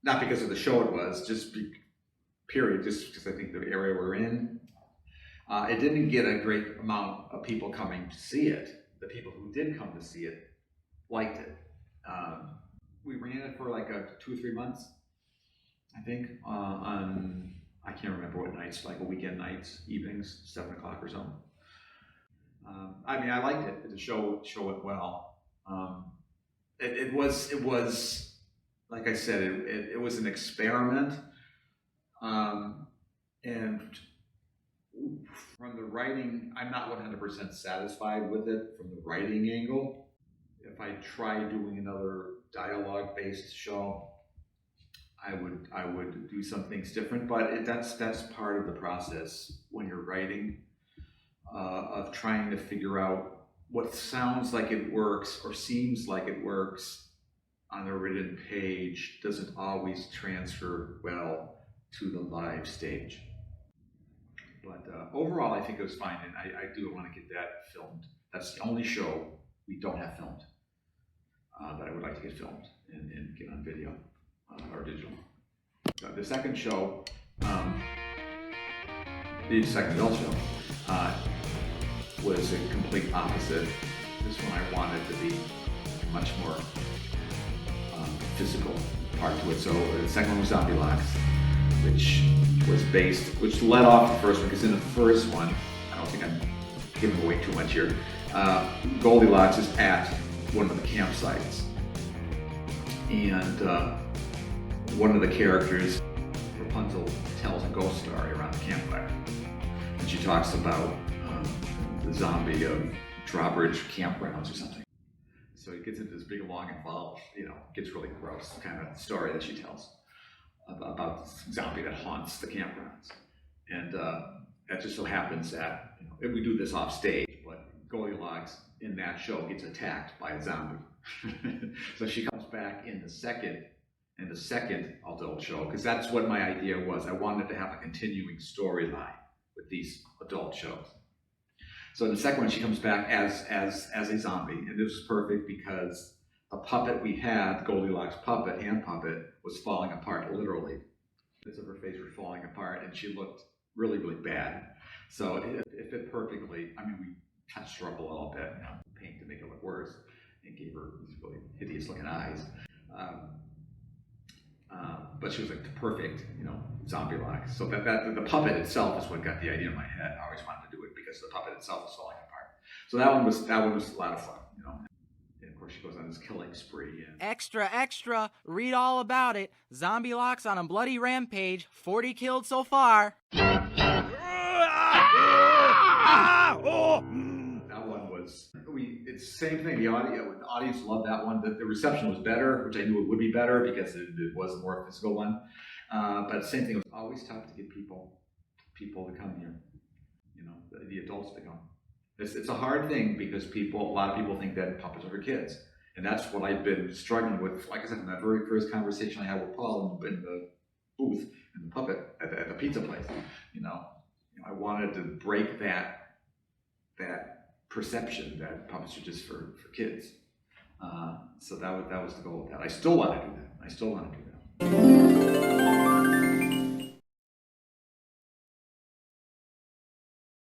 not because of the show it was, just because I think the area we're in, it didn't get a great amount of people coming to see it. The people who did come to see it liked it. We ran it for like 2 or 3 months, I think, on, I can't remember what nights, like a weekend nights, evenings, 7 o'clock or something. I liked it. The show went well. It was, like I said, it was an experiment. And from the writing, I'm not 100% satisfied with it from the writing angle. If I try doing another dialogue-based show, I would do some things different, but that's part of the process when you're writing, of trying to figure out what sounds like it works or seems like it works on a written page doesn't always transfer well to the live stage. But overall, I think it was fine, and I do want to get that filmed. That's the only show we don't have filmed that I would like to get filmed and get on video or digital. The second show, the second adult show, was a complete opposite. This one I wanted to be much more physical part to it. So the second one was Drawbridge, which led off the first one, because in the first one, I don't think I'm giving away too much here, Goldilocks is at one of the campsites, and one of the characters, Rapunzel, tells a ghost story around the campfire, and she talks about the zombie of Drawbridge campgrounds or something. So it gets into this big, long, involved, gets really gross kind of story that she tells about the zombie that haunts the campgrounds. And it just so happens that we do this off stage, but Goldilocks in that show gets attacked by a zombie. So she comes back in the second adult show, because that's what my idea was. I wanted to have a continuing storyline with these adult shows. So in the second one, she comes back as a zombie, and this was perfect because the puppet we had, Goldilocks puppet, hand puppet, was falling apart, literally. Bits of her face were falling apart, and she looked really, really bad. So it fit perfectly. We touched her up a little bit, paint to make it look worse, and gave her these really hideous looking eyes. But she was like the perfect, zombie lock. So the puppet itself is what got the idea in my head. I always wanted to do it because the puppet itself was falling apart. So that one was a lot of fun, And of course she goes on this killing spree. And Extra, extra, read all about it. Zombie Locks on a bloody rampage, 40 killed so far. that one was, it's the same thing. The audience loved that one. The reception was better, which I knew it would be better because it was a more physical one. But same thing, it was always tough to get people to come here, the adults to come. It's a hard thing because a lot of people think that puppets are for kids. And that's what I've been struggling with, like I said, in that very first conversation I had with Paul in the booth, in the puppet, at the pizza place. I wanted to break that perception that puppets are just for kids. So that was the goal of that. I still want to do that.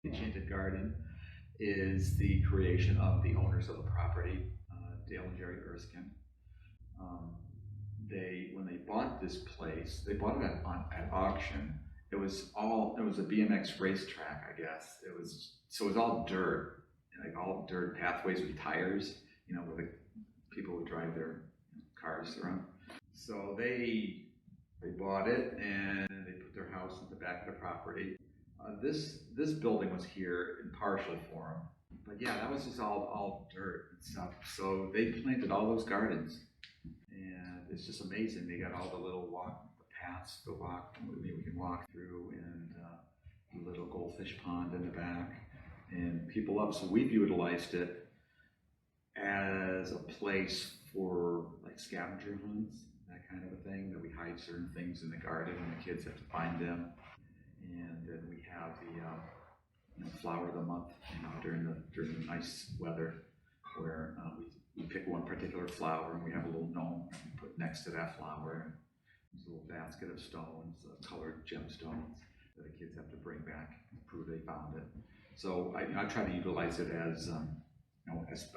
The Enchanted Garden is the creation of the owners of the property, Dale and Jerry Erskine. When they bought this place, they bought it at auction. It was a BMX racetrack, I guess. It was all dirt, like all dirt pathways with tires, where the people would drive their cars around. So they bought it and they put their house in the back of the property. This building was here in partial form, but yeah, that was just all dirt and stuff. So they planted all those gardens, and it's just amazing. They got all the little paths to walk. We can walk through, and a little goldfish pond in the back, and people love it. So we've utilized it as a place for like scavenger hunts, that kind of a thing. That we hide certain things in the garden, and the kids have to find them. And then we have the flower of the month, during the nice weather, where we pick one particular flower and we have a little gnome we put next to that flower, and there's a little basket of stones, colored gemstones that the kids have to bring back to prove they found it. So I try to utilize it as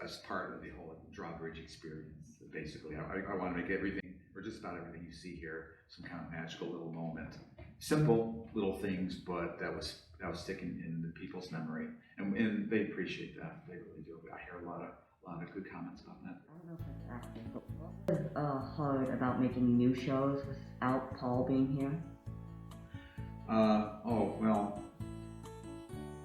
as part of the whole Drawbridge experience. Basically, I want to make everything, or just about everything you see here, some kind of magical little moment. Simple little things, but that was sticking in the people's memory, and they appreciate that. They really do. I hear a lot of good comments about that. I don't know if it's active, but what was hard about making new shows without Paul being here? Well,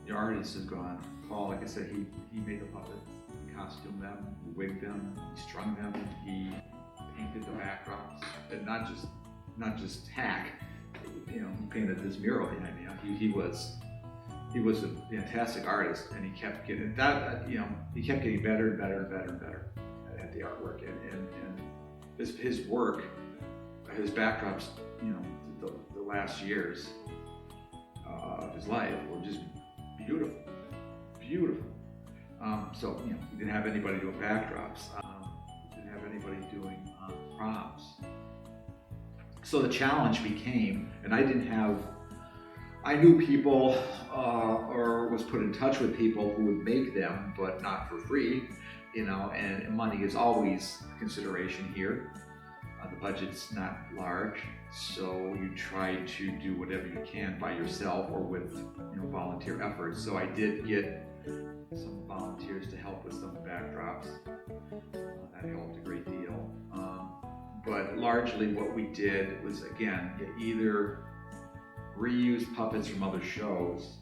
the artist is gone. Paul, like I said, he made the puppets, he costumed them, he wigged them, he strung them, he painted the backdrops, and not just hack. He painted this mural behind me. He was a fantastic artist, and he kept getting he kept getting better and better and better and better at the artwork, and his work, his backdrops, the last years of his life were just beautiful. So we didn't have anybody doing backdrops. Didn't have anybody doing props. So the challenge became, and I knew people or was put in touch with people who would make them, but not for free, and money is always a consideration here. The budget's not large, so you try to do whatever you can by yourself or with volunteer efforts. So I did get some volunteers to help with some backdrops. That helped a great deal. But largely what we did was, again, you either reused puppets from other shows,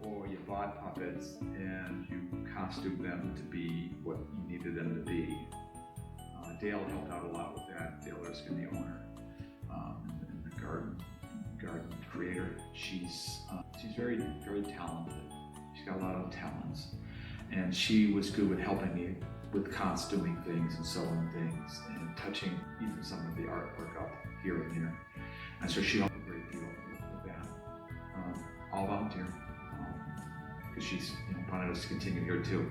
or you bought puppets and you costumed them to be what you needed them to be. Dale helped out a lot with that. Dale Erskine, the owner, and the garden creator. She's very, very talented. She's got a lot of talents, and she was good with helping me with costuming things and sewing things and touching even some of the artwork up here and there. And so she helped a great deal with that. All volunteer, because she's wanted us to continue here too.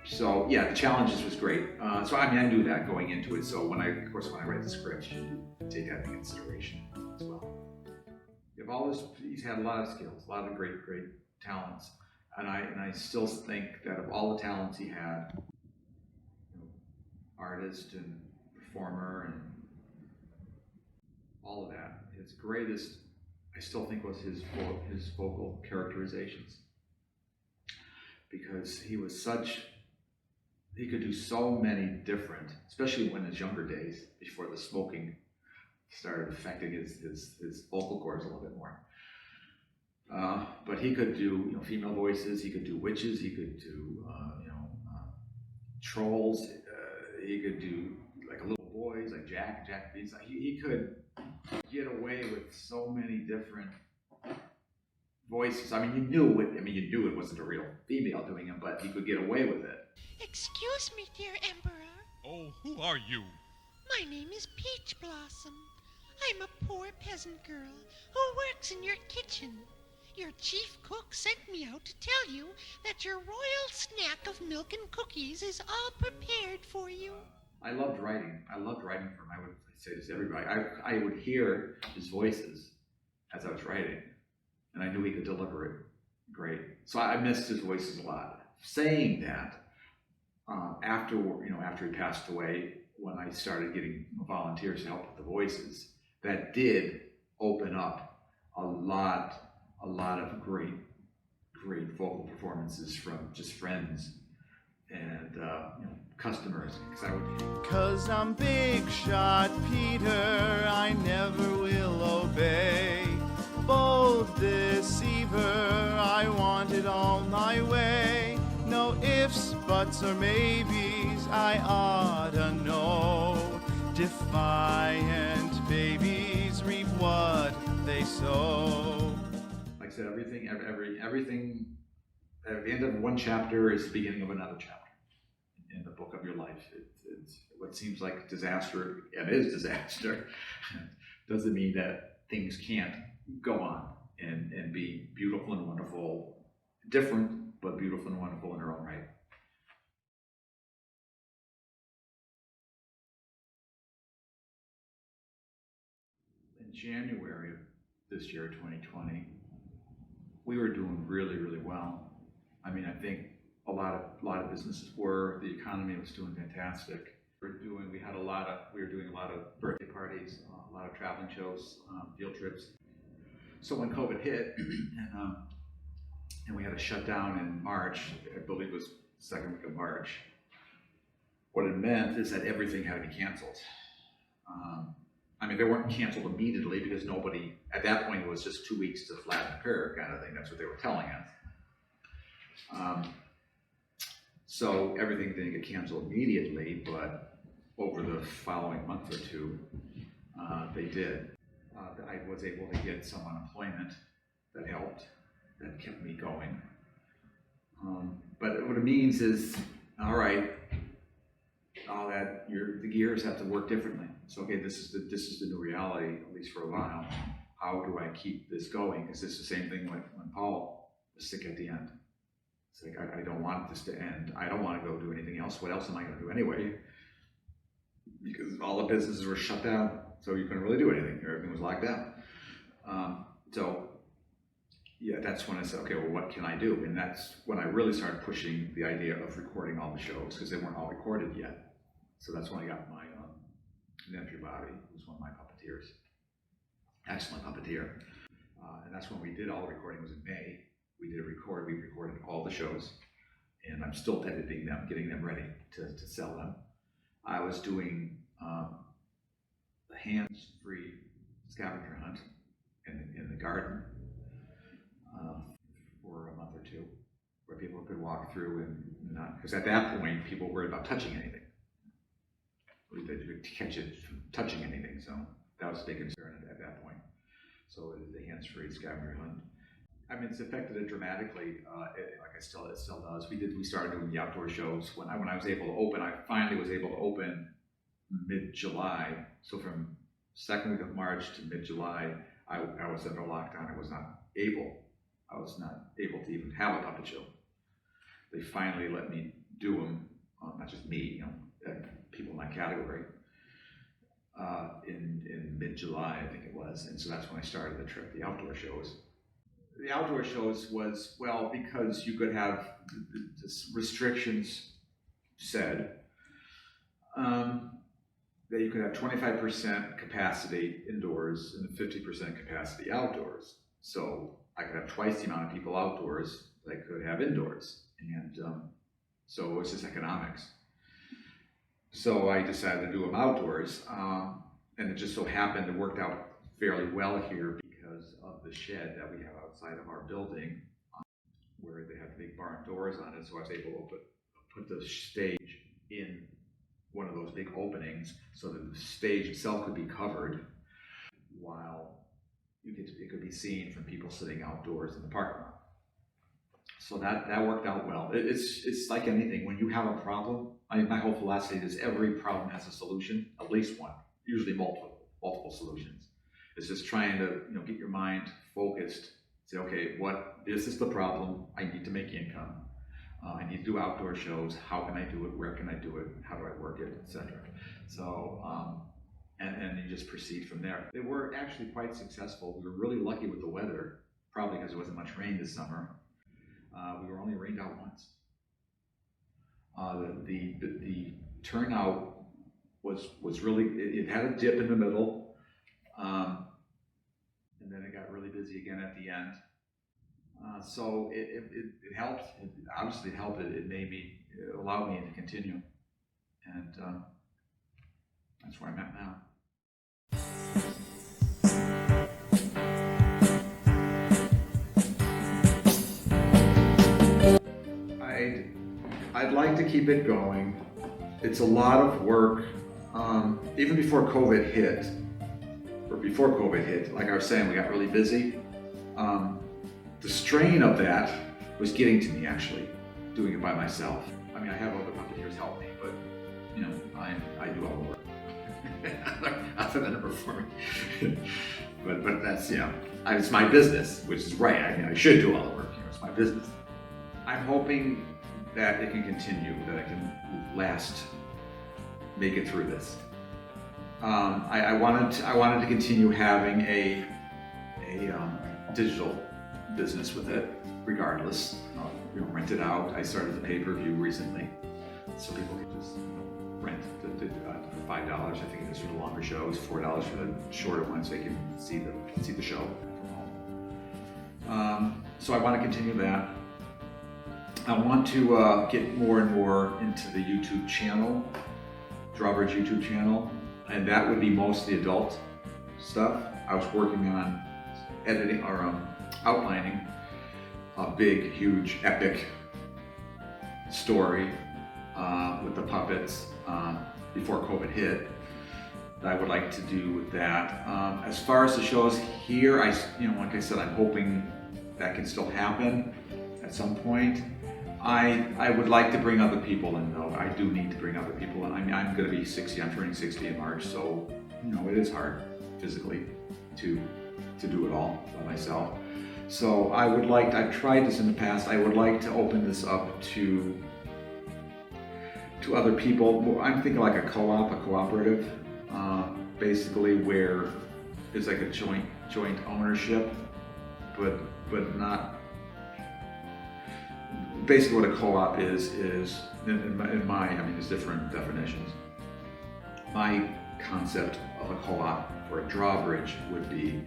So yeah, the challenges was great. So I knew that going into it. So when I write the script, you take that into consideration as well. He's had a lot of skills, a lot of great talents, and I still think that of all the talents he had, artist and performer and all of that. His greatest, I still think, was his vocal characterizations, because he could do so many different, especially when his younger days, before the smoking started affecting his vocal cords a little bit more. But he could do, female voices. He could do witches. He could do, trolls. He could do like little boys, like Jack Beans. He could get away with so many different voices. I mean, you knew it wasn't a real female doing it, but he could get away with it. Excuse me, dear Emperor. Oh, who are you? My name is Peach Blossom. I'm a poor peasant girl who works in your kitchen. Your chief cook sent me out to tell you that your royal snack of milk and cookies is all prepared for you. I loved writing. I loved writing for him. I would say this to everybody. I would hear his voices as I was writing, and I knew he could deliver it great. So I missed his voices a lot. Saying that, after he passed away, when I started getting volunteers to help with the voices, that did open up a lot of great vocal performances from just friends and customers. Cause I'm big shot Peter, I never will obey. Bold deceiver, I want it all my way. No ifs, buts, or maybes, I oughta know. Defiant babies reap what they sow. Like I said, everything at the end of one chapter is the beginning of another chapter in the book of your life. It's what seems like disaster, and is disaster, doesn't mean that things can't go on and be beautiful and wonderful, different, but beautiful and wonderful in their own right. In January of this year, 2020, we were doing really, really well. I mean, I think a lot of businesses were. The economy was doing fantastic. We were doing a lot of birthday parties, a lot of traveling shows, field trips. So when COVID hit, and we had to shut down in March, I believe it was the second week of March, what it meant is that everything had to be canceled. I mean, they weren't canceled immediately because nobody, at that point, it was just 2 weeks to flatten the curve kind of thing. That's what they were telling us. So everything didn't get canceled immediately, but over the following month or two, they did. I was able to get some unemployment that helped, that kept me going. But what it means is, all right, the gears have to work differently. So okay, this is the new reality, at least for a while. How do I keep this going? Is this the same thing when Paul was sick at the end? It's like, I don't want this to end. I don't want to go do anything else. What else am I going to do anyway? Because all the businesses were shut down, so you couldn't really do anything. Everything was locked down. So yeah, that's when I said, okay, well, what can I do? And that's when I really started pushing the idea of recording all the shows, because they weren't all recorded yet. So that's when I got my nephew Bobby, who's one of my puppeteers, excellent puppeteer. And that's when we did all the recording. It was in May. We recorded all the shows, and I'm still editing them, getting them ready to sell them. I was doing the hands-free scavenger hunt in the garden for a month or two, where people could walk through and not, because at that point people were worried about touching anything. They could catch it from touching anything, so that was a big concern at that point. So the hands-free scavenger hunt. I mean, it's affected it dramatically. It still does. We started doing the outdoor shows when I was able to open. I finally was able to open mid-July. So from second week of March to mid-July, I was under lockdown. I was not able to even have a puppet show. They finally let me do them, not just me, people in my category, in mid-July, I think it was. And so that's when I started the outdoor shows. The outdoor shows was, well, because you could have the restrictions said, that you could have 25% capacity indoors and 50% capacity outdoors. So I could have twice the amount of people outdoors that I could have indoors. And so it's just economics. So I decided to do them outdoors. And it just so happened it worked out fairly well here because of the shed that we have outside of our building, where they have big barn doors on it. So I was able to put the stage in one of those big openings so that the stage itself could be covered while it could be seen from people sitting outdoors in the parking lot. So that worked out well. It's like anything. When you have a problem, my whole philosophy is every problem has a solution, at least one, usually multiple solutions. It's just trying to get your mind focused. Say, okay, this is the problem. I need to make income. I need to do outdoor shows. How can I do it? Where can I do it? How do I work it, etc. So, and you just proceed from there. They were actually quite successful. We were really lucky with the weather, probably because there wasn't much rain this summer. We were only rained out once. The turnout was really, it had a dip in the middle, and then it got really busy again at the end. So it helped. Obviously, it helped. It allowed me to continue, and that's where I'm at now. I'd like to keep it going. It's a lot of work. Even before COVID hit, like I was saying, we got really busy. The strain of that was getting to me, actually, doing it by myself. I mean, I have other puppeteers help me, but I do all the work. Other than performing. but that's, it's my business, which is right. I mean, I should do all the work. It's my business. I'm hoping that it can continue, that I can make it through this. I wanted to continue having a digital business with it, regardless. Rent it out. I started the pay-per-view recently, so people can just rent for $5. I think it is for the longer shows, $4 for the shorter ones, so they can see the show from home. So I want to continue that. I want to get more and more into the YouTube channel, Drawbridge YouTube channel, and that would be mostly adult stuff. I was working on editing or outlining a big, huge, epic story with the puppets before COVID hit that I would like to do with that. As far as the shows here, like I said, I'm hoping that can still happen at some point. I would like to bring other people in, though. I do need to bring other people in. I'm going to be 60. I'm turning 60 in March, so it is hard physically to do it all by myself. So I've tried this in the past. I would like to open this up to other people. I'm thinking like a cooperative, basically where it's like a joint ownership, but not. Basically what a co-op is there's different definitions. My concept of a co-op for a drawbridge would be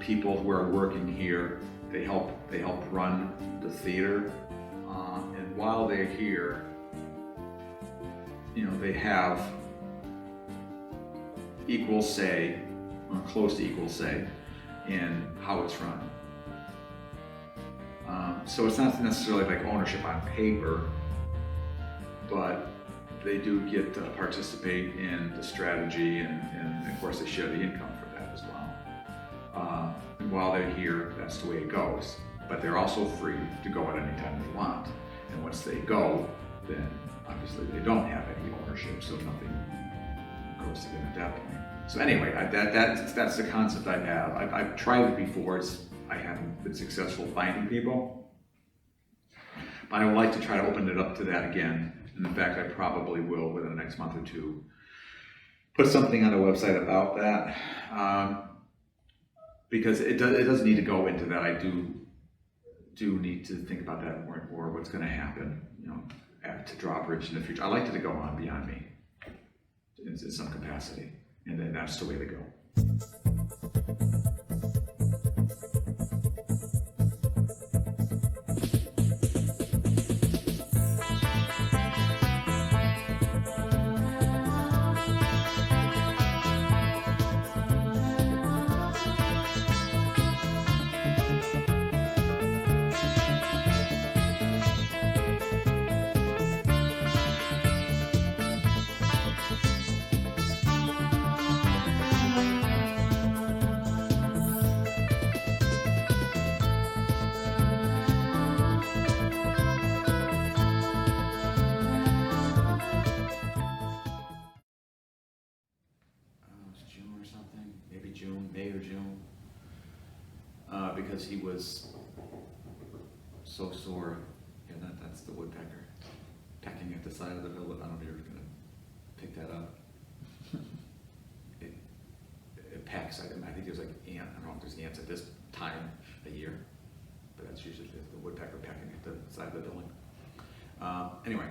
people who are working here, they help run the theater, and while they're here, they have equal say, or close to equal say, in how it's run. So it's not necessarily like ownership on paper, but they do get to participate in the strategy, and of course they share the income for that as well. And while they're here, that's the way it goes. But they're also free to go at any time they want. And once they go, then obviously they don't have any ownership, so nothing goes to them at that point. So anyway, that's the concept I have. I've tried it before. I haven't been successful finding people. But I would like to try to open it up to that again. And in fact, I probably will within the next month or two put something on the website about that. Because it does need to go into that. I do need to think about that more and more, what's going to happen, to Drawbridge in the future. I like it to go on beyond me. in some capacity, and then that's the way to go. May or June, because he was so sore. Yeah, that's the woodpecker pecking at the side of the building. I don't know if you're gonna pick that up. It pecks. I think there's like ant. I don't know if there's ants at this time of year, but that's usually the woodpecker pecking at the side of the building. Anyway.